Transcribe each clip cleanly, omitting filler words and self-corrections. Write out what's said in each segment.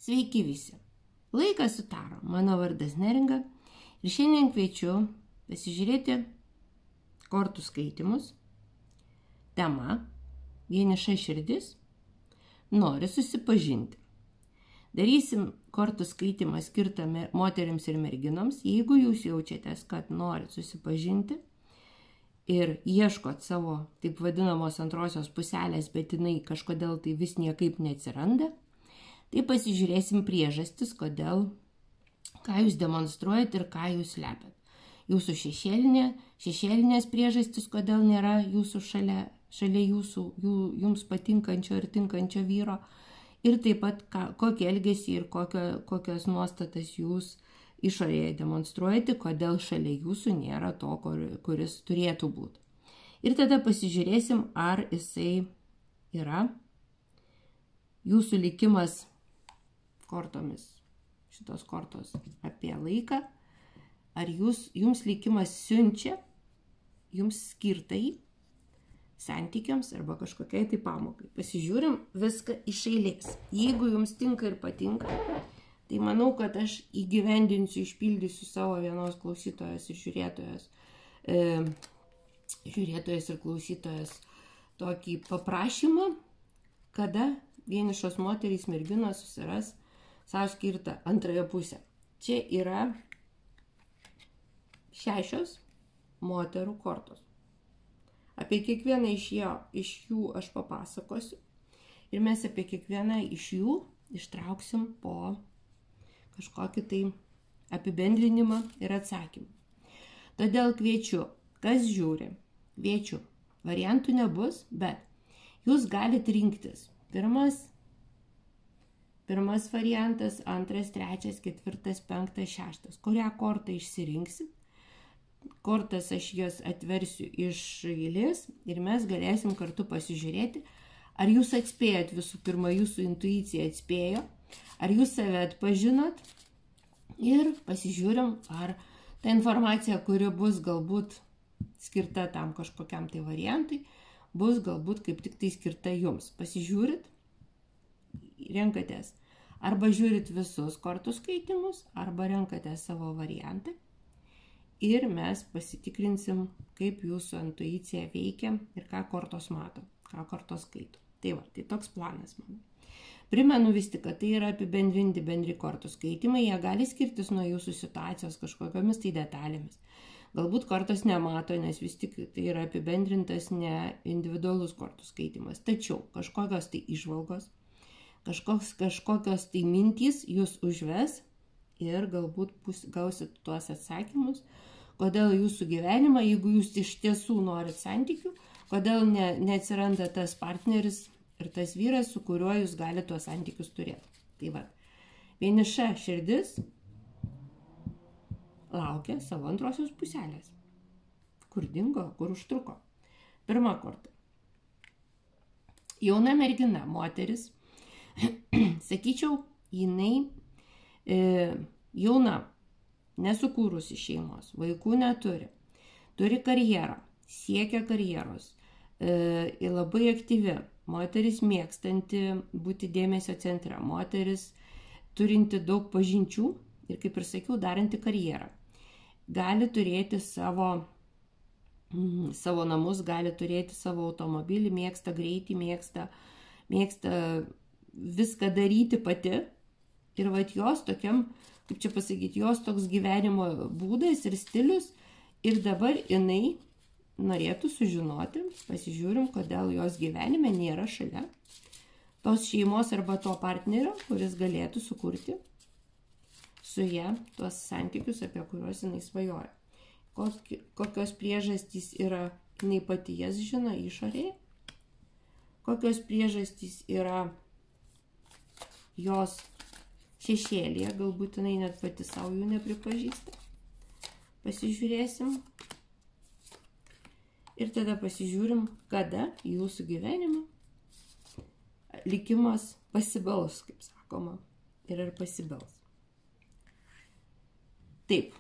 Sveiki visi. Laikas sutaro. Mano vardas Neringa ir šiandien kviečiu pasižiūrėti kortų skaitymus. Tema – vieniša širdis. Nori susipažinti. Darysim kortų skaitymą skirtą moterims ir merginoms. Jeigu jūs jaučiatės, kad norit susipažinti ir ieškot savo taip vadinamos antrosios puselės, bet jinai kažkodėl tai vis niekaip neatsiranda, tai pasižiūrėsim priežastis, kodėl, ką jūs demonstruojat ir ką jūs slepiat. Jūsų šešėlinės priežastis, kodėl nėra jūsų šalia jūsų, jums patinkančio ir tinkančio vyro. Ir taip pat kokį elgesį ir kokias nuostatas jūs išorėje demonstruojate, kodėl šalia jūsų nėra to, kuris turėtų būti. Ir tada pasižiūrėsim, ar jisai yra jūsų likimas kortomis, šitos kortos apie laiką, ar jums likimas siunčia jums skirtai santykiams arba kažkokiai tai pamokai. Pasižiūrim viską iš eilės. Jeigu jums tinka ir patinka, tai manau, kad aš įgyvendinsiu, išpildysiu savo vienos klausytojos ir žiūrėtojas ir klausytojas tokį paprašymą, kada vienišos moterys merginos susiras savo skirtą antrąją pusę. Čia yra 6 moterų kortos. Apie kiekvieną iš jų aš papasakosiu ir mes apie kiekvieną iš jų ištrauksim po kažkokį tai apibendrinimą ir atsakymą. Todėl kviečiu, kas žiūri, kviečiu, variantų nebus, bet jūs galite rinktis. Pirmas variantas, antras, trečias, ketvirtas, penktas, šeštas. Kurią kortą išsirinksit? Kortas aš jas atversiu iš eilės ir mes galėsim kartu pasižiūrėti, ar jūs atspėjot visų pirma, jūsų intuicija atspėjo, ar jūs save atpažinot ir pasižiūrim, ar ta informacija, kuri bus galbūt skirta tam kažkokiam tai variantui, bus galbūt kaip tik tai skirta jums. Pasižiūrit, renkatės, arba žiūrit visus kortų skaitimus, arba renkatės savo variantą ir mes pasitikrinsim, kaip jūsų intuicija veikia ir ką kortos mato, ką kortos skaito. Tai va, tai toks planas mano. Primenu vis tik, kad tai yra apibendrinti bendri kortų skaitimai, jie gali skirtis nuo jūsų situacijos kažkokiamis tai detalėmis. Galbūt kortos nemato, nes vis tik tai yra apibendrintas ne individualus kortų skaitimas. Tačiau kažkokios tai įžvalgos, kažkokios tai mintys jūs užves ir galbūt gausit tuos atsakymus, kodėl jūsų gyvenimą, jeigu jūs iš tiesų norit santykių, kodėl neatsiranda tas partneris ir tas vyras, su kuriuo jūs galite tuos santykius turėti. Tai va, vieniša širdis laukia savo antrosios puselės. Kur dingo, kur užtruko. Pirma korta. Jauna mergina, moteris, sakyčiau, jinai jauna, nesukūrusi šeimos, vaikų neturi, turi karjerą, siekia karjeros, labai aktyvi, moteris mėgstanti būti dėmesio centre, moteris turinti daug pažinčių ir, kaip ir sakiau, daranti karjerą. Gali turėti savo namus, gali turėti savo automobilį, mėgsta greitį, mėgsta viską daryti pati. Ir vat jos tokiam, kaip čia pasakyti, jos toks gyvenimo būdas ir stilius. Ir dabar jinai norėtų sužinoti, pasižiūrim, kodėl jos gyvenime nėra šalia tos šeimos arba to partnerio, kuris galėtų sukurti su ja tuos santykius, apie kuriuos jinai svajoja. Kokios priežastys yra, jinai pati jas žino išorėje, kokios priežastys yra jos šešėlėje, galbūt jinai net pati savo jų nepripažįsta. Pasižiūrėsim. Ir tada pasižiūrim, kada jūsų gyvenime likimas pasibels, kaip sakoma, ir ar pasibels. Taip.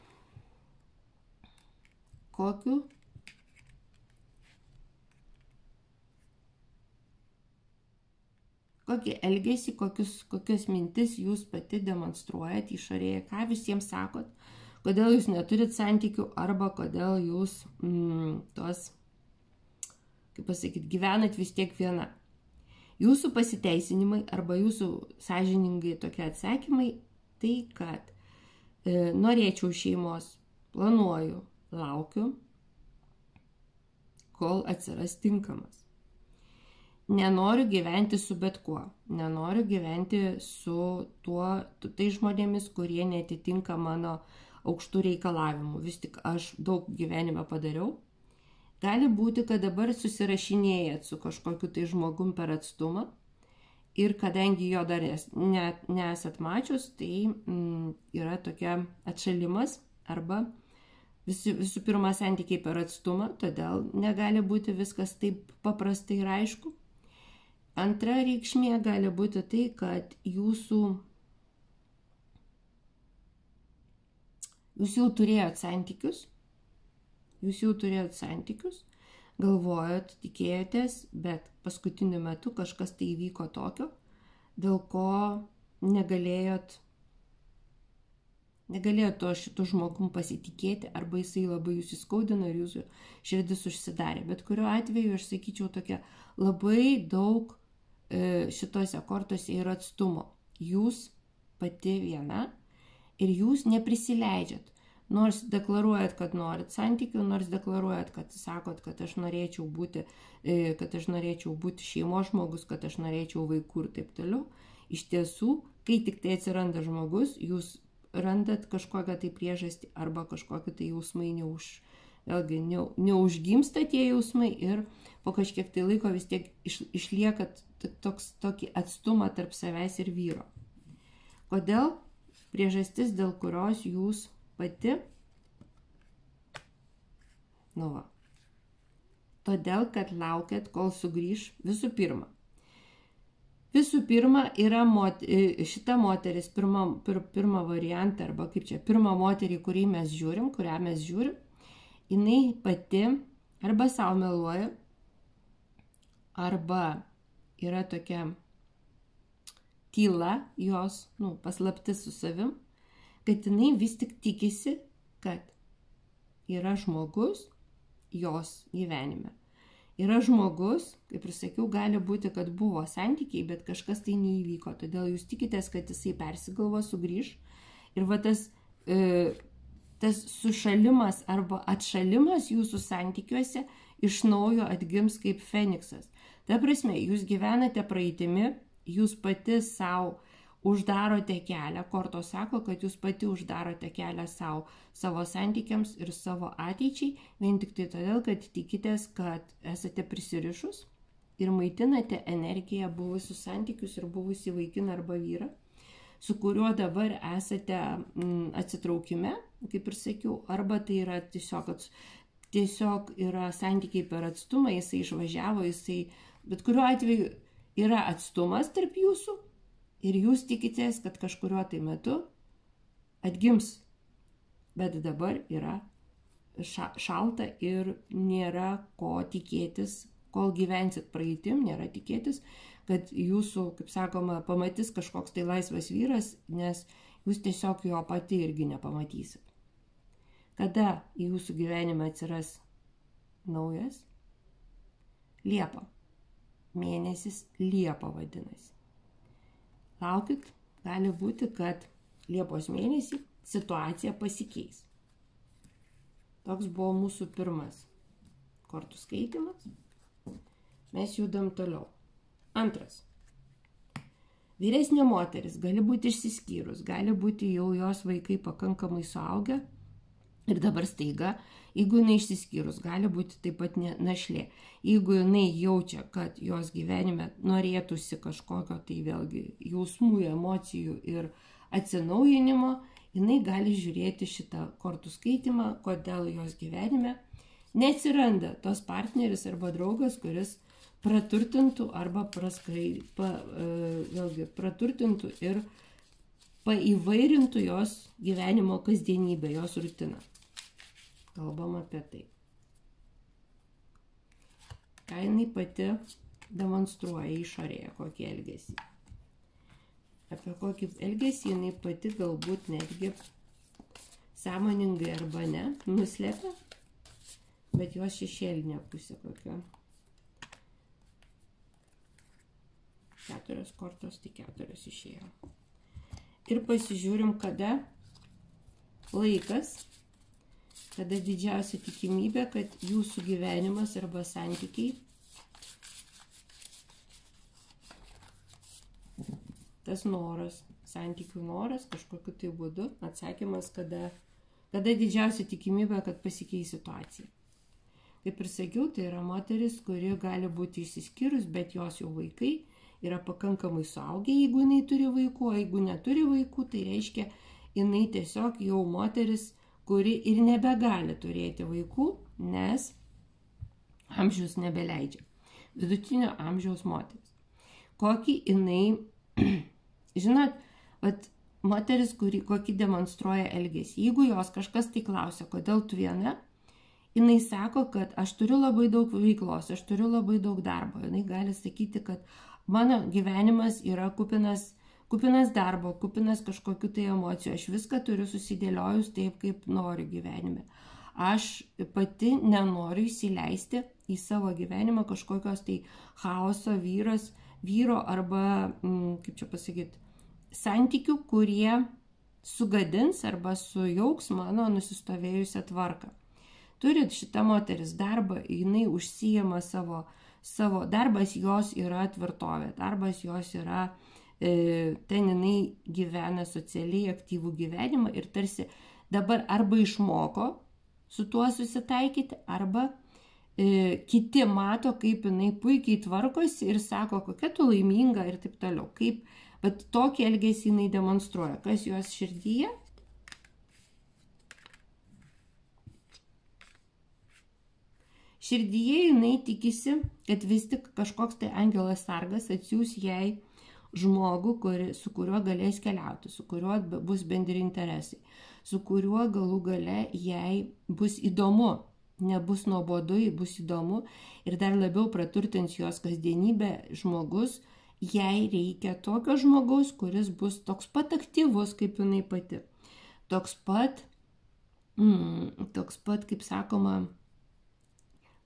kokį elgesį, kokias mintis jūs pati demonstruojat išorėje, ką visiems sakot, kodėl jūs neturit santykių arba kodėl jūs tos, kaip pasakyti, gyvenat vis tiek viena. Jūsų pasiteisinimai arba jūsų sąžiningai tokie atsakymai, tai kad norėčiau šeimos, planuoju, laukiu, kol atsiras tinkamas. Nenoriu gyventi su bet kuo, nenoriu gyventi su tai žmonėmis, kurie netitinka mano aukštų reikalavimų. Vis tik aš daug gyvenime padariau. Gali būti, kad dabar susirašinėjat su kažkokiu tai žmogum per atstumą ir kadangi jo dar nesat mačius, tai yra tokia atšalimas arba visų pirma santykiai per atstumą, todėl negali būti viskas taip paprastai ir aišku. Antra reikšmė gali būti tai, kad jūs jau turėjot santykius, galvojot, tikėjotės, bet paskutiniu metu kažkas tai įvyko tokio, dėl ko negalėjot to šitų žmogum pasitikėti, arba jisai labai jūs įskaudino ir jūsų širdis užsidarė. Bet kuriuo atveju, aš sakyčiau, tokia labai daug šitose kortose yra atstumo. Jūs pati viena ir jūs neprisileidžiat. Nors deklaruojat, kad norit santykių, nors deklaruojat, kad sakot, kad aš norėčiau būti šeimos žmogus, kad aš norėčiau vaikų ir taip toliau. Iš tiesų, kai tik tai atsiranda žmogus, jūs randat kažkokią tai priežastį arba kažkokią tai jausmai neužgimsta tie jausmai ir po kažkiek tai laiko vis tiek išliekat tokį atstumą tarp savęs ir vyro. Kodėl? Priežastis, dėl kurios jūs pati, todėl, kad laukiat, kol sugrįž. Visų pirma yra šita moteris, pirma variantą, arba kaip čia, pirma moterį, kurią mes žiūrim, jinai pati arba savo meluoja, arba yra tokia tyla jos, paslaptis su savim, kad jinai vis tik tikisi, kad yra žmogus jos gyvenime. Yra žmogus, kaip ir sakiau, gali būti, kad buvo santykiai, bet kažkas tai neįvyko. Todėl jūs tikitės, kad jisai persigalvo, sugrįž. Ir va tas sušalimas arba atšalimas jūsų santykiuose iš naujo atgims kaip feniksas. Ta prasme, jūs gyvenate praeitimi, jūs pati savo uždarote kelią. Kortos sako, kad jūs pati uždarote kelią savo santykiams ir savo ateičiai, vien tik tai todėl, kad tikitės, kad esate prisirišus ir maitinate energiją buvusius santykius ir buvusį vaikiną arba vyrą, su kuriuo dabar esate atsitraukime, kaip ir sakiau, arba tai yra tiesiog yra santykiai per atstumą, jisai išvažiavo, bet kuriuo atveju yra atstumas tarp jūsų, ir jūs tikitės, kad kažkuriuo tai metu atgims, bet dabar yra šalta ir nėra ko tikėtis, kol gyvensit praeitim, nėra tikėtis, kad jūsų, kaip sakoma, pamatys kažkoks tai laisvas vyras, nes jūs tiesiog jo pati irgi nepamatysit. Kada jūsų gyvenime atsiras naujas? Liepa. Mėnesis Liepa vadinasi. Laukit, gali būti, kad Liepos mėnesį situacija pasikeis. Toks buvo mūsų pirmas kortų skaitimas. Mes judam toliau. Antras. Vyresnė moteris gali būti išsiskyrus, gali būti jau jos vaikai pakankamai suaugę ir dabar staiga, jeigu jinai išsiskyrus, gali būti taip pat našlė. Jeigu jinai jaučia, kad jos gyvenime norėtųsi kažkokio tai vėlgi jausmų, emocijų ir atsinaujinimo, jinai gali žiūrėti šitą kortų skaitimą, kodėl jos gyvenime neatsiranda tos partneris arba draugas, kuris praturtintų arba praturtintų ir paįvairintų jos gyvenimo kasdienybę, jos rutiną. Kalbam apie tai. Ką jinai pati demonstruoja išorėje kokį elgesį. Apie kokį elgesį jinai pati galbūt netgi sąmoningai arba ne nuslepia, bet jos šešėlinė pusė kokia. 4 kortos, tai 4 išėjo. Ir pasižiūrim, kada laikas, kada didžiausia tikimybė, kad jūsų gyvenimas arba santykiai, tas noras, santykių noras, kažkokiu tai būdu, atsakymas, kada didžiausia tikimybė, kad pasikeis situacija. Kaip ir sakiau, tai yra moteris, kuri gali būti išsiskyrus, bet jos jau vaikai yra pakankamai suaugę, jeigu jinai turi vaikų, o jeigu neturi vaikų, tai reiškia, jinai tiesiog jau moteris, kuri ir nebegali turėti vaikų, nes amžius nebeleidžia. Vidutinio amžiaus moteris. Kokį jinai, žinot, moteris, kokį demonstruoja elgesį. Jeigu jos kažkas tai klausia, kodėl tu viena, jinai sako, kad aš turiu labai daug veiklos, aš turiu labai daug darbo. Jinai gali sakyti, kad mano gyvenimas yra kupinas darbo, kupinas kažkokių tai emocijų. Aš viską turiu susidėliojus taip, kaip noriu gyvenime. Aš pati nenoriu įsileisti į savo gyvenimą kažkokios tai chaoso vyro arba, kaip čia pasakyti, santykių, kurie sugadins arba sujauks mano nusistovėjusią tvarką. Turit šitą moteris darbą, jinai užsijama savo darbas, jos yra tvirtovė, darbas jos yra, ten jinai gyvena socialiai aktyvų gyvenimą ir tarsi dabar arba išmoko su tuo susitaikyti, arba kiti mato, kaip jinai puikiai tvarkosi ir sako, kokia tu laiminga ir taip toliau. Bet tokį elgesį jinai demonstruoja, kas jos širdyje. Širdyje jinai tikisi, kad vis tik kažkoks tai angelas sargas atsiųs jai žmogų, su kuriuo galės keliauti, su kuriuo bus bendri interesai, su kuriuo galų gale jai bus įdomu, nebus nuobodu, bus įdomu ir dar labiau praturtins jos kasdienybę žmogus. Jai reikia tokio žmogaus, kuris bus toks pat aktyvus kaip jinai pati, toks pat, kaip sakoma,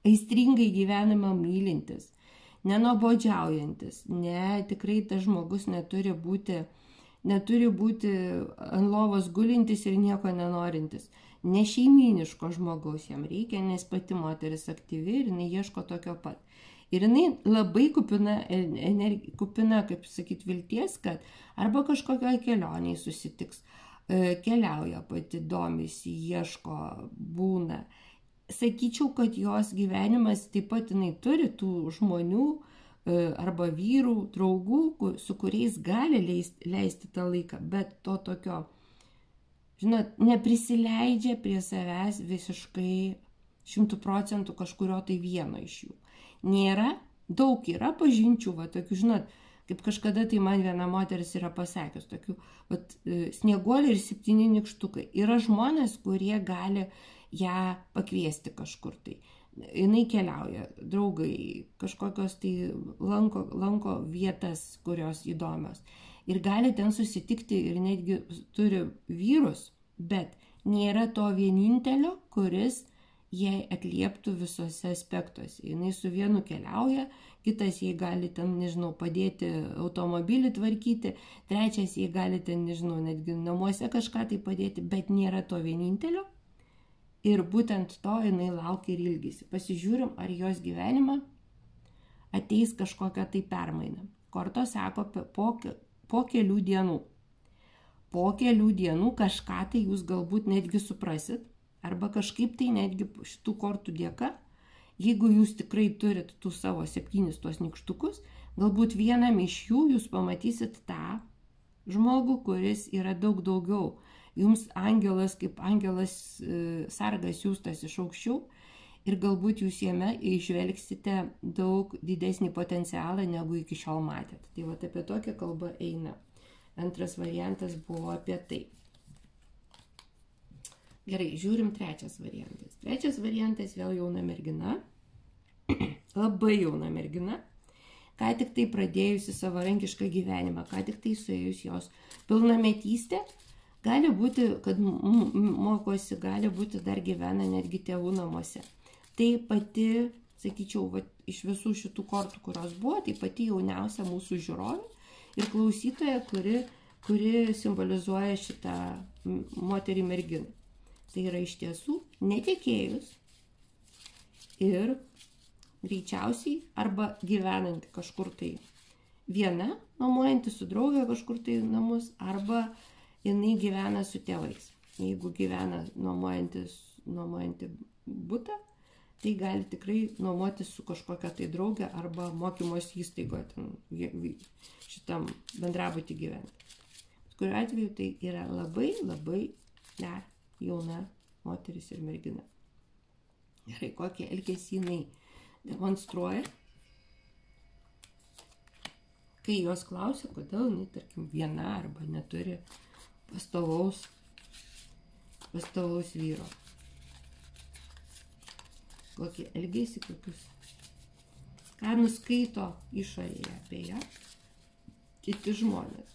aistringai gyvenimą mylintis, nenuobodžiaujantis, tikrai tas žmogus neturi būti ant lovos gulintis ir nieko nenorintis. Ne šeimyniško žmogaus jam reikia, nes pati moteris aktyvi ir jinai ieško tokio pat. Ir jinai labai kupina, kaip sakyti, vilties, kad arba kažkokioj kelionėje susitiks, keliauja pati, domisi, ieško, būna. Sakyčiau, kad jos gyvenimas taip pat jinai turi tų žmonių arba vyrų, draugų, su kuriais gali leisti tą laiką, bet to tokio, žinot, neprisileidžia prie savęs visiškai 100% kažkurio tai vieno iš jų. Nėra, daug yra pažinčių, tokių, žinot, kaip kažkada tai man viena moteris yra pasakius, tokių, snieguoliai ir 7 nykštukai. Yra žmonės, kurie gali ją pakviesti kažkur tai. Jinai keliauja, draugai, kažkokios tai lanko vietas, kurios įdomios. Ir gali ten susitikti ir netgi turi vyrus, bet nėra to vienintelio, kuris jai atlieptų visose aspektuose. Jinai su vienu keliauja, kitas jai gali ten, nežinau, padėti automobilį tvarkyti, trečias jai gali ten, nežinau, netgi namuose kažką tai padėti, bet nėra to vienintelio. Ir būtent to jinai laukia ir ilgisi. Pasižiūrim, ar jos gyvenimą ateis kažkokia tai permaina. Kortos sako po kelių dienų. Po kelių dienų kažką tai jūs galbūt netgi suprasit, arba kažkaip tai netgi šitų kortų dėka, jeigu jūs tikrai turit tų savo 7 tuos nykštukus, galbūt vienam iš jų jūs pamatysit tą žmogų, kuris yra daug daugiau. Jums angelas kaip angelas sargas siųstas iš aukščiau ir galbūt jūs jame išvelgsite daug didesnį potencialą, negu iki šiol matėt. Tai apie tokią kalbą eina. Antras variantas buvo apie tai. Gerai, žiūrim trečias variantas. Trečias variantas vėl jauna mergina, labai jauna mergina. ką tik tai pradėjusi savarankišką gyvenimą, ką tik tai suėjus jos pilnametystę, gali būti, kad mokosi, gali būti dar gyvena netgi tėvų namuose. Tai pati, sakyčiau, iš visų šitų kortų, kurios buvo, tai pati jauniausia mūsų žiūrovė ir klausytoja, kuri simbolizuoja šitą moterį merginą. Tai yra iš tiesų netekėjus ir greičiausiai arba gyvenanti kažkur tai viena, nuomojanti su draugė kažkur tai namus, arba jinai gyvena su tėvais. Jeigu gyvena nuomojanti butą, tai gali tikrai nuomotis su kažkokia tai draugė arba mokymosi įstaigoje šitam bendrabutį gyventi. Kuriuo atveju tai yra labai dar jauna moteris ir mergina. Gerai, kokie elgesį jinai demonstruoja. Kai jos klausia, kodėl jinai, tarkim, viena arba neturi pastovaus vyro. Kokį elgesį, ką nuskaito išorėje apie ją kiti žmonės.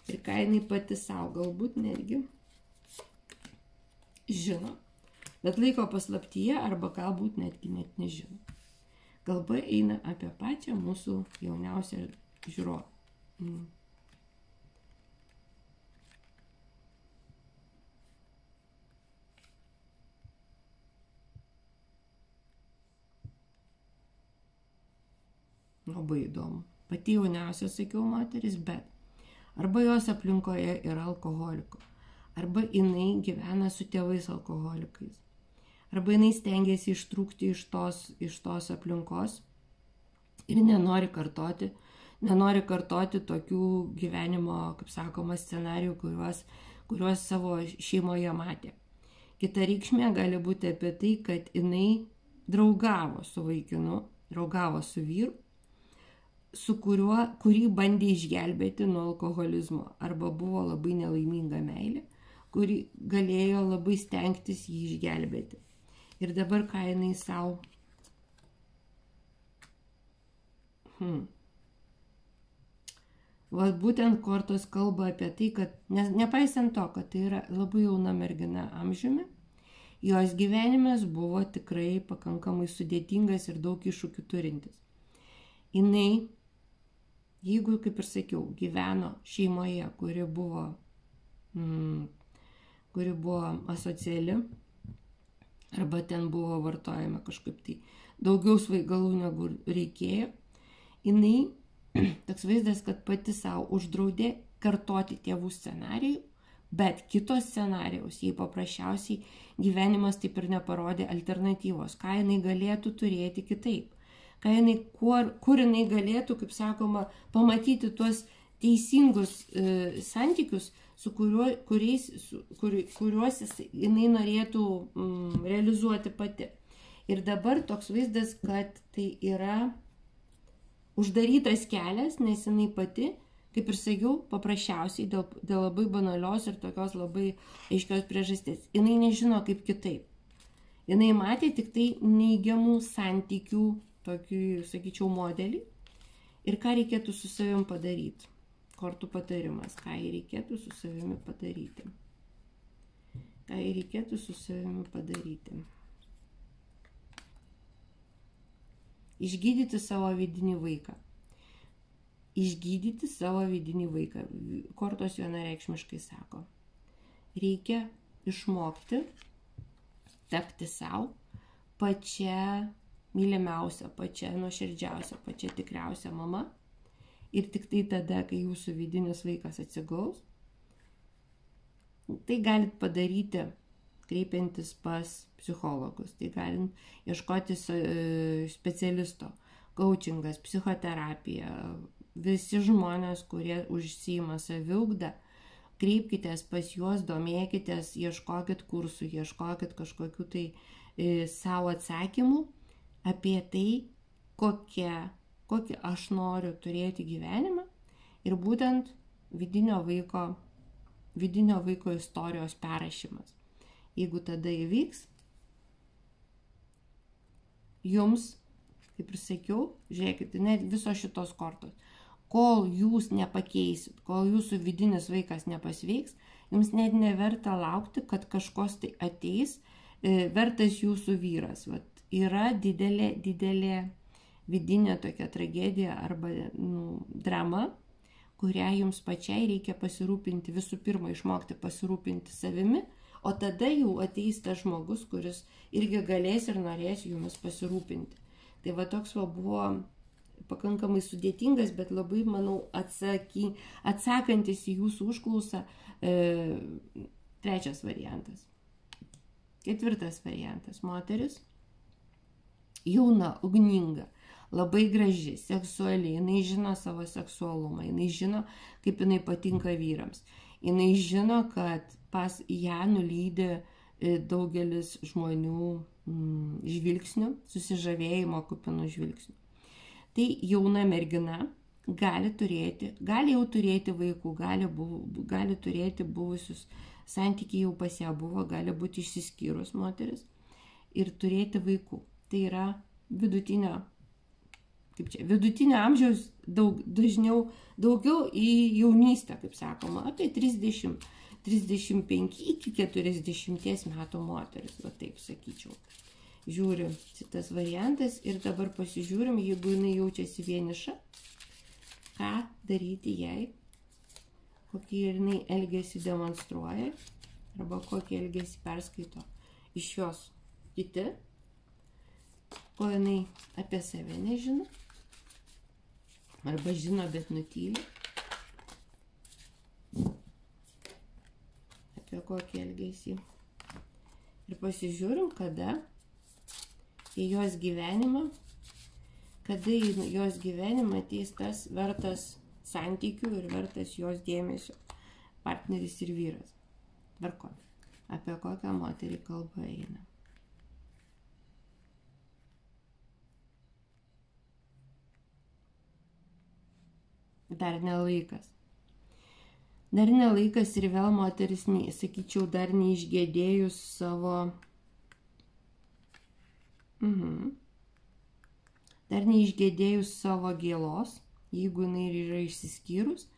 Ir ką jinai pati savo galbūt netgi žino, bet laiko paslaptyje arba galbūt netgi net nežino. Kalba eina apie pačią mūsų jauniausią žiūrovą. Labai įdomu. Pati jauniausia, sakiau, moteris, bet arba jos aplinkoje yra alkoholikų, arba jinai gyvena su tėvais alkoholikais, arba jinai stengiasi ištrūkti iš tos aplinkos ir nenori kartoti tokių gyvenimo, kaip sakoma, scenarijų, kuriuos savo šeimoje matė. Kita reikšmė gali būti apie tai, kad jinai draugavo su vaikinu, draugavo su vyru, kurį bandė išgelbėti nuo alkoholizmo, arba buvo labai nelaiminga meilė, kuri galėjo labai stengtis jį išgelbėti. Ir dabar ką jinai savo būtent kortos kalba apie tai, kad nepaisant to, kad tai yra labai jauna mergina amžiumi, jos gyvenimas buvo tikrai pakankamai sudėtingas ir daug iššūkių turintis. Jinai, jeigu, kaip ir sakiau, gyveno šeimoje, kuri buvo asociali, arba ten buvo vartojama kažkaip tai daugiau svaigalų negu reikėjo, jinai, toks vaizdas, kad pati savo uždraudė kartoti tėvų scenarijų, bet kitos scenarijaus, jei paprasčiausiai gyvenimas taip ir neparodė alternatyvos, ką jinai galėtų turėti kitaip. Kur jinai galėtų, kaip sakoma, pamatyti tuos teisingus santykius, kuriuos jinai norėtų realizuoti pati. Ir dabar toks vaizdas, kad tai yra uždarytas kelias, nes jinai pati, kaip ir sakiau, paprasčiausiai dėl labai banalios ir tokios labai aiškios priežasties. Jinai nežino kaip kitaip. Jinai matė tik tai neigiamų santykių tokį, sakyčiau, modelį ir ką reikėtų su savim padaryti. Kortų patarimas, ką reikėtų su savimi padaryti. Išgydyti savo vidinį vaiką. Kortos vienareikšmiškai sako. Reikia išmokti tapti savo pačia mylimiausia, pačia nuoširdžiausia, pačia tikriausia mama. Ir tik tai tada, kai jūsų vidinis vaikas atsigaus, tai galit padaryti kreipiantis pas psichologus, tai galit ieškoti specialisto, coachingas, psichoterapija, visi žmonės, kurie užsiima saviugdą, kreipkitės pas juos, domėkitės, ieškokit kursų, ieškokit kažkokių tai savo atsakymų apie tai, kokį aš noriu turėti gyvenimą ir būtent vidinio vaiko istorijos perrašymas. Jeigu tada įvyks, jums kaip ir sakiau, žiūrėkit, net visos šitos kortos. Kol jūs nepakeisit, kol jūsų vidinis vaikas nepasveiks, jums net neverta laukti, kad kažkos tai ateis, vertas jūsų vyras. Vat, yra didelė vidinė tokia tragedija arba drama, kurią jums pačiai reikia pasirūpinti, visų pirma išmokti pasirūpinti savimi, o tada jau ateis tas žmogus, kuris irgi galės ir norės jumis pasirūpinti. Tai va toks buvo pakankamai sudėtingas, bet labai, manau, atsakantis į jūsų užklausą trečias variantas. Ketvirtas variantas. Moteris jauna, ugninga, labai graži, seksuali, jinai žino savo seksualumą, jinai žino, kaip jinai patinka vyrams. Jinai žino, kad pas ją nulydi daugelis žmonių žvilgsnių, susižavėjimo kupinų žvilgsnių. Tai jauna mergina gali jau turėti vaikų, gali turėti buvusius santykiai, jau pas ją buvo, gali būti išsiskyrus moteris ir turėti vaikų. Tai yra vidutinio amžiaus, daugiau į jaunystę, kaip sakoma, apie 35 iki 40 metų moteris, va taip sakyčiau. Žiūri šitas variantas ir dabar pasižiūrim, jeigu jinai jaučiasi vieniša, ką daryti jai, kokį jinai elgesį demonstruoja arba kokį elgesį perskaito iš jos kiti, ko jinai apie save nežino arba žino, bet nutyli, apie kokį elgesį. Ir pasižiūrim, kada į jos gyvenimą ateis tas vertas santykių ir vertas jos dėmesio partneris ir vyras. Tvarko, apie kokią moterį kalba eina. Dar nelaikas. Dar nelaikas ir vėl moteris, sakyčiau, dar neišgėdėjus savo gėlos, jeigu jinai yra išsiskyrus,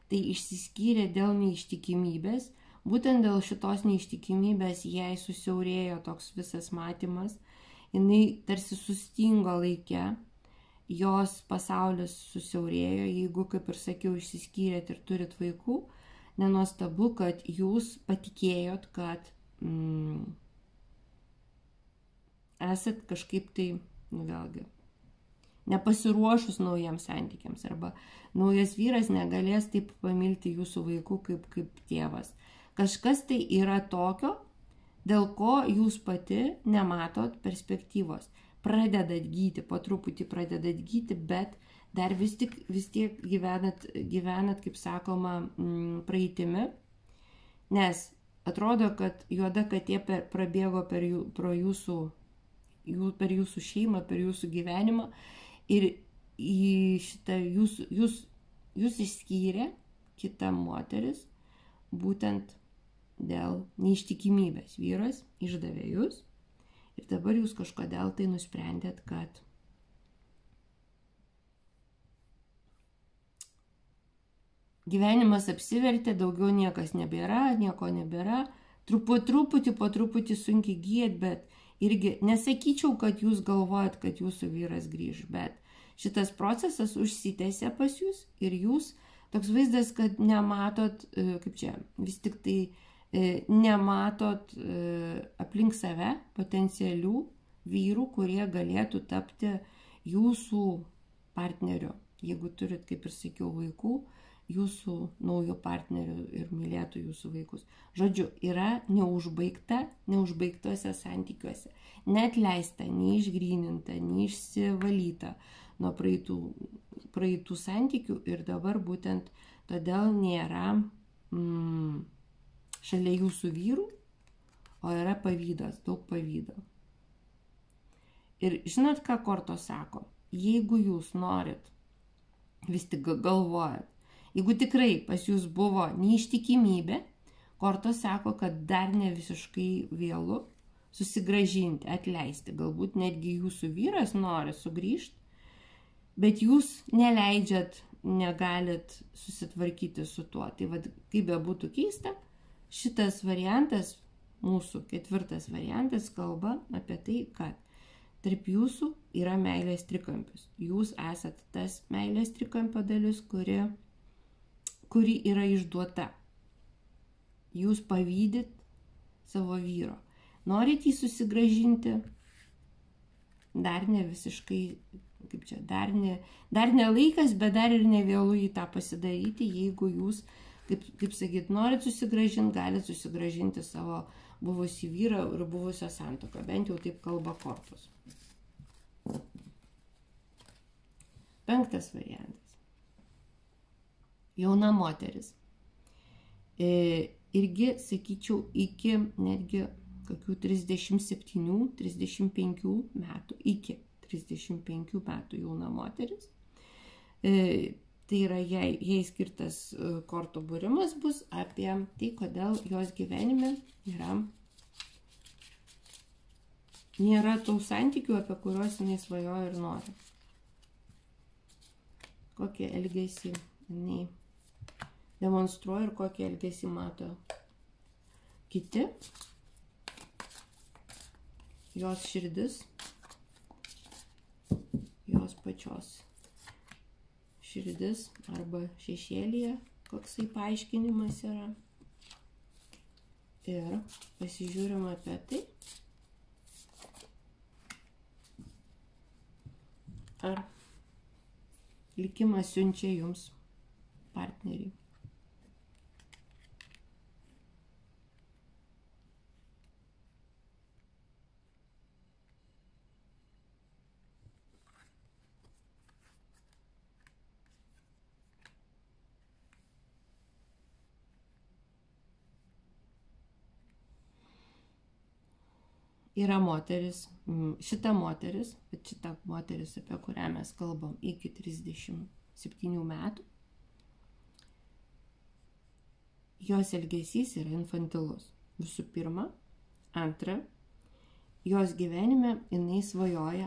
tai išsiskyrė dėl neištikimybės. Būtent dėl šitos neištikimybės jai susiaurėjo toks visas matymas, jinai tarsi sustingo laike, jos pasaulis susiaurėjo, jeigu, kaip ir sakiau, išsiskyrėt ir turit vaikų, nenuostabu, kad jūs patikėjot, kad esat kažkaip tai, vėlgi, nepasiruošus naujiems santykiams, arba naujas vyras negalės taip pamilti jūsų vaikų kaip tėvas. Kažkas tai yra tokio, dėl ko jūs pati nematot perspektyvos. Pradedat gyti, po truputį pradedat gyti, bet dar vis tiek gyvenat, kaip sakoma, praeitimi, nes atrodo, kad juoda katė prabėgo per jūsų šeimą, per jūsų gyvenimą ir į šitą jūs išskyrė kita moteris būtent dėl neištikimybės. Vyras išdavė jūs ir dabar jūs kažkodėl tai nusprendėt, kad gyvenimas apsivertė, daugiau niekas nebėra, nieko nebėra, po truputį sunkiai gyjat, bet irgi nesakyčiau, kad jūs galvojat, kad jūsų vyras grįž, bet šitas procesas užsitęsė pas jūs ir jūs toks vaizdas, kad nematot, vis tik tai nematot aplink save potencialių vyrų, kurie galėtų tapti jūsų partneriu, jeigu turit, kaip ir sakiau, vaikų, jūsų naujo partnerių ir mylėtų jūsų vaikus. Žodžiu, yra neužbaigtose santykiuose, neatleista, neišgryninta, neišsivalyta nuo praeitų santykių ir dabar būtent todėl nėra šalia jūsų vyrų, o yra pavydas, daug pavydo. Ir žinot, ką kortos sako? Jeigu jūs norit, vis tik galvojat, jeigu tikrai pas jūs buvo neištikimybė, kortos sako, kad dar ne visiškai vėlu susigrąžinti, atleisti. Galbūt netgi jūsų vyras nori sugrįžti, bet jūs neleidžiat, negalit susitvarkyti su tuo. Tai vad, kaip be būtų keista, šitas variantas, mūsų 4 variantas, kalba apie tai, kad tarp jūsų yra meilės trikampis. Jūs esat tas meilės trikampio dalis, kuri yra išduota. Jūs pavydit savo vyro. Norit jį susigrąžinti, dar ne visiškai, kaip čia, dar ne laikas, bet dar ir ne vėlu jį tą pasidaryti. Jeigu jūs, kaip sakyt, norit susigrąžinti, galite susigrąžinti savo buvusį vyrą ir buvusią santuoką. Bent jau taip kalba kortos. 5 variantas. Jauna moteris. Irgi, sakyčiau, iki netgi kokių 37-35 metų, iki 35 metų jauna moteris. Tai yra, jai skirtas kortų būrimas bus apie tai, kodėl jos gyvenime nėra tų santykių, apie kuriuos jinai svajoja ir nori. Kokį elgesį jinai demonstruoja ir kokį elgesį mato kiti. Jos širdis, jos pačios širdis arba šešėlyje, koksai paaiškinimas yra. Ir pasižiūrime apie tai, ar likimas siunčia jums partnerį. Yra moteris, šita moteris, apie kurią mes kalbam iki 37 metų, jos elgesys yra infantilus. Visų pirma. Antra, jos gyvenime jinai svajoja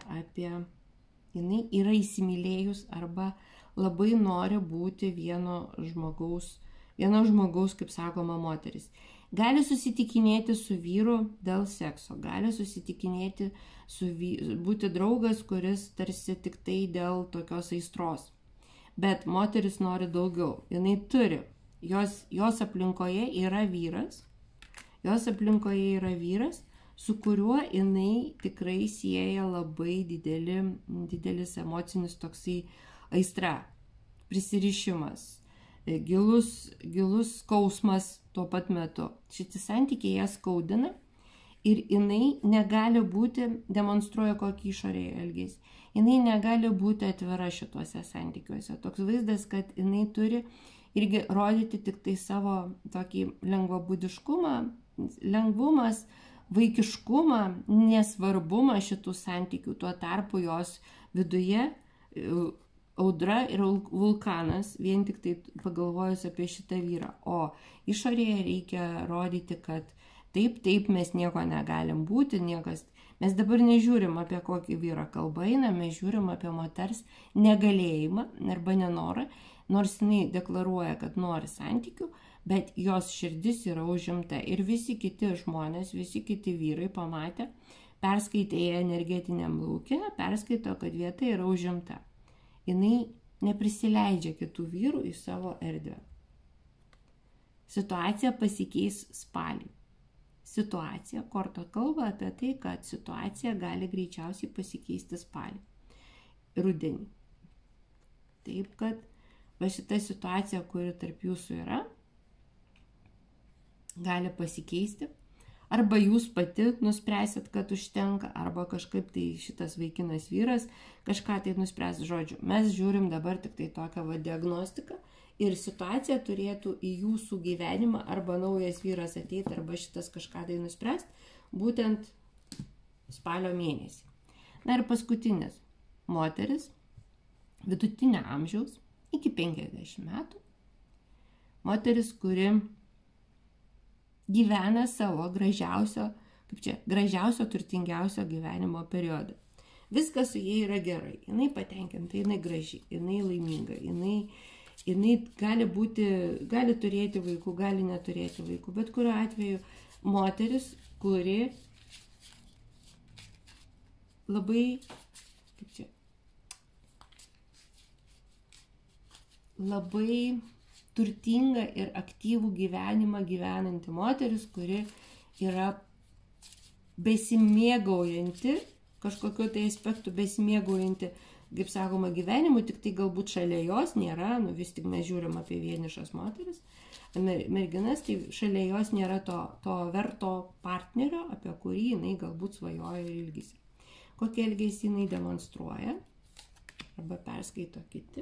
jinai yra įsimylėjus arba labai nori būti vieno žmogaus, kaip sakoma, moteris. Gali susitikinėti su vyru dėl sekso, gali susitikinėti būti draugas, kuris tarsi tik tai dėl tokios aistros. Bet moteris nori daugiau. Jinai turi, jos aplinkoje yra vyras, su kuriuo jinai tikrai sieja labai didelis emocinis toksai aistra, prisirišimas, gilus skausmas tuo pat metu. Šitie santykiai ją skaudina ir jinai negali būti, demonstruoja kokį išorėje elgesį. Jinai negali būti atvira šituose santykiuose. Toks vaizdas, kad jinai turi irgi rodyti tik tai savo tokį lengvabūdiškumą, lengvumas, vaikiškumą, nesvarbumą šitų santykių. Tuo tarpu jos viduje audra ir vulkanas, vien tik tai pagalvojus apie šitą vyrą. O išorėje reikia rodyti, kad taip, mes nieko negalim būti, mes dabar nežiūrim, apie kokį vyrą kalba eina, mes žiūrim apie moters negalėjimą arba nenorą, nors jinai deklaruoja, kad nori santykių, bet jos širdis yra užimta. Ir visi kiti žmonės, visi kiti vyrai pamatė, perskaitė energetiniam lauke, perskaito, kad vieta yra užimta. Jinai neprisileidžia kitų vyrų į savo erdvę. Situacija pasikeis spalį. Korta kalba apie tai, kad situacija gali greičiausiai pasikeisti spalį, rudenį. Taip, kad va šita situacija, kuri tarp jūsų yra, gali pasikeisti. Arba jūs pati nuspręsit, kad užtenka, arba kažkaip tai šitas vaikinas vyras kažką tai nuspręs. Žodžiu, mes žiūrim dabar tik tai tokią diagnostiką ir situacija turėtų į jūsų gyvenimą arba naujas vyras ateiti, arba šitas kažką tai nuspręst, būtent spalio mėnesį. Na ir paskutinis. Moteris vidutinio amžiaus iki 50 metų. Moteris, kuri gyvena savo gražiausio, kaip čia, gražiausio, turtingiausio gyvenimo periodą. Viskas su jie yra gerai, jinai patenkinta, jinai graži, jinai laiminga, jinai gali turėti vaikų, gali neturėti vaikų, bet kuriuo atveju moteris, kuri labai, kaip čia, labai turtinga ir aktyvų gyvenimą gyvenanti moteris, kuri yra besimėgaujanti, kažkokiu tai aspektu besimėgaujanti, kaip sakoma, gyvenimu, tik tai galbūt šalia jos nėra, vis tik mes žiūrim apie vienišas moteris, merginas, tai šalia jos nėra to verto partnerio, apie kurį jinai galbūt svajoja ir ilgisi. Kokie elgesį jinai demonstruoja, arba perskaito kiti.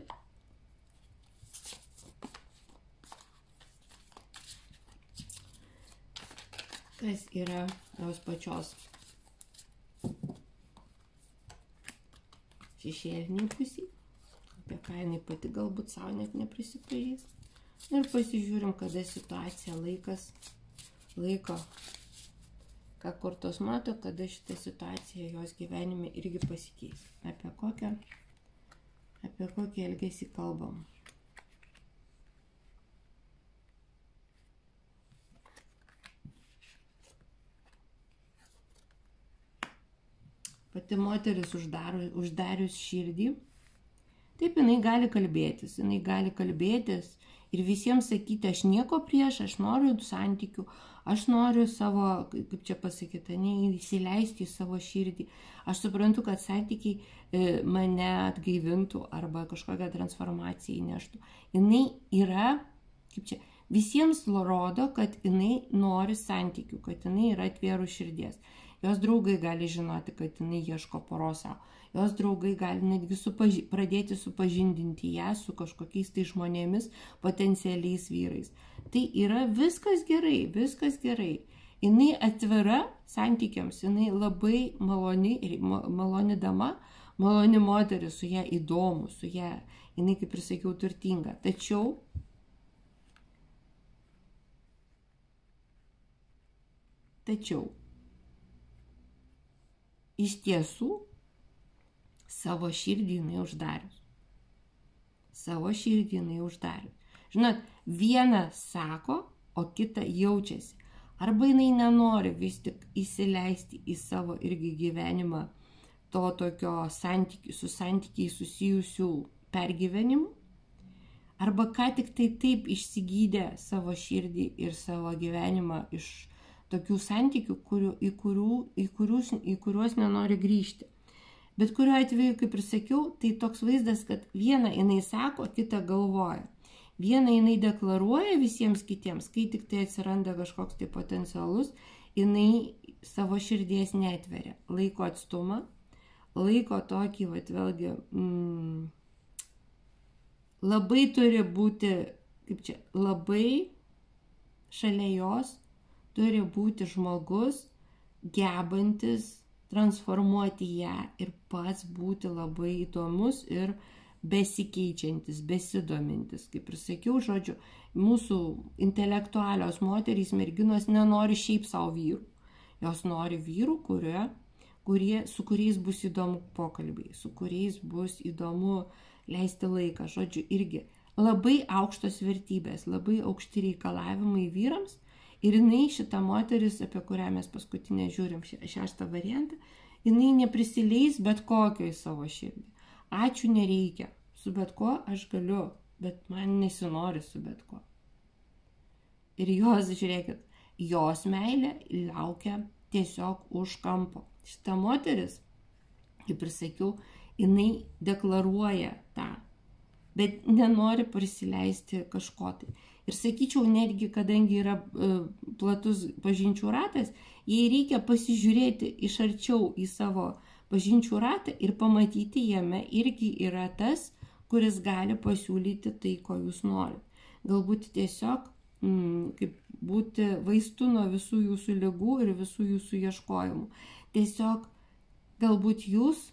Kas yra jos pačios šešėliniai pusė, apie ką jinai pati galbūt savo net neprisipažys. Ir pasižiūrim, kada situacija laiko, ką kortos mato, kada šita situacija jos gyvenime irgi pasikeis. Apie kokį elgesį kalbam. Pati moteris uždarius širdį, taip jinai gali kalbėtis ir visiems sakyti, aš nieko prieš, aš noriu santykių, aš noriu savo, kaip čia pasakyti, įsileisti į savo širdį. Aš suprantu, kad santykiai mane atgaivintų arba kažkokią transformaciją įneštų. Jinai yra, kaip čia, visiems rodo, kad jinai nori santykių, kad jinai yra atvėrų širdies. Jos draugai gali žinoti, kad jinai ieško poros savo. Jos draugai gali netgi pradėti supažindinti ją su kažkokiais tai žmonėmis, potencialiais vyrais. Tai yra viskas gerai. Jinai atvira santykiams, jinai labai maloni dama, maloni moteris, su ją įdomu, su ją, jinai, kaip ir sakiau, turtinga. Tačiau iš tiesų savo širdį jinai uždarius. Žinot, viena sako, o kita jaučiasi. Arba jinai nenori vis tik įsileisti į savo irgi gyvenimą to tokio su santykiai susijusių pergyvenimų. Arba ką tik tai taip išsigydė savo širdį ir savo gyvenimą iš tokių santykių, į kuriuos nenori grįžti. Bet kuriuo atveju, kaip ir sakiau, tai toks vaizdas, kad vieną jinai sako, kitą galvoja. Vieną jinai deklaruoja visiems kitiems, kai tik tai atsiranda kažkoks tai potencialus, jinai savo širdies neatveria. Laiko atstumą, laiko tokį, vėlgi, labai turi būti, kaip čia, labai šalia jos turi būti žmogus, gebantis transformuoti ją ir pats būti labai įdomus ir besikeičiantis, besidomintis. Kaip ir sakiau, žodžiu, mūsų intelektualios moterys, merginos nenori šiaip savo vyrų. Jos nori vyrų, su kuriais bus įdomu pokalbiai, su kuriais bus įdomu leisti laiką. Žodžiu, irgi labai aukštos vertybės, labai aukšti reikalavimai vyrams. Ir jinai, šita moteris, apie kurią mes paskutinę žiūrim, 6 variantą, jinai neprisileis bet kokio į savo širdį. Ačiū nereikia. Su bet ko aš galiu, bet man nesinori su bet ko. Ir jos, žiūrėkit, jos meilė laukia tiesiog už kampo. Šita moteris, kaip ir sakiau, jinai deklaruoja tą, bet nenori prisileisti kažko tai. Ir sakyčiau, netgi, kadangi yra platus pažinčių ratas, jai reikia pasižiūrėti iš arčiau į savo pažinčių ratą ir pamatyti jame irgi yra tas, kuris gali pasiūlyti tai, ko jūs norit. Galbūt tiesiog kaip būti vaistu nuo visų jūsų ligų ir visų jūsų ieškojimų. Tiesiog galbūt jūs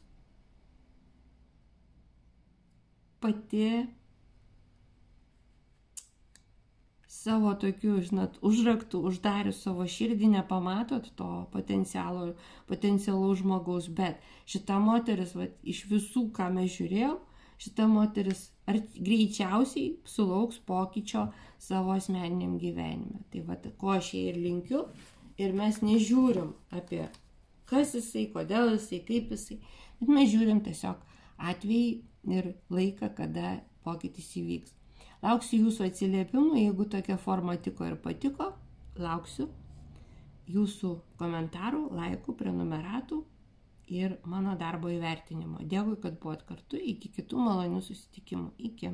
pati savo tokiu, žinot, užraktų, uždarius savo širdį, nepamatot to potencialaus žmogaus, bet šita moteris, iš visų, ką mes žiūrėjom, šita moteris greičiausiai sulauks pokyčio savo asmeniniam gyvenime. Tai ko aš jai ir linkiu, ir mes nežiūrim apie kas jisai, kodėl jisai, kaip jisai, bet mes žiūrim tiesiog atvejį ir laiką, kada pokytis įvyks. Lauksiu jūsų atsiliepimų, jeigu tokia forma tiko ir patiko, lauksiu jūsų komentarų, laikų, prenumeratų ir mano darbo įvertinimo. Dėkui, kad buvot kartu, iki kitų malonių susitikimų. Iki.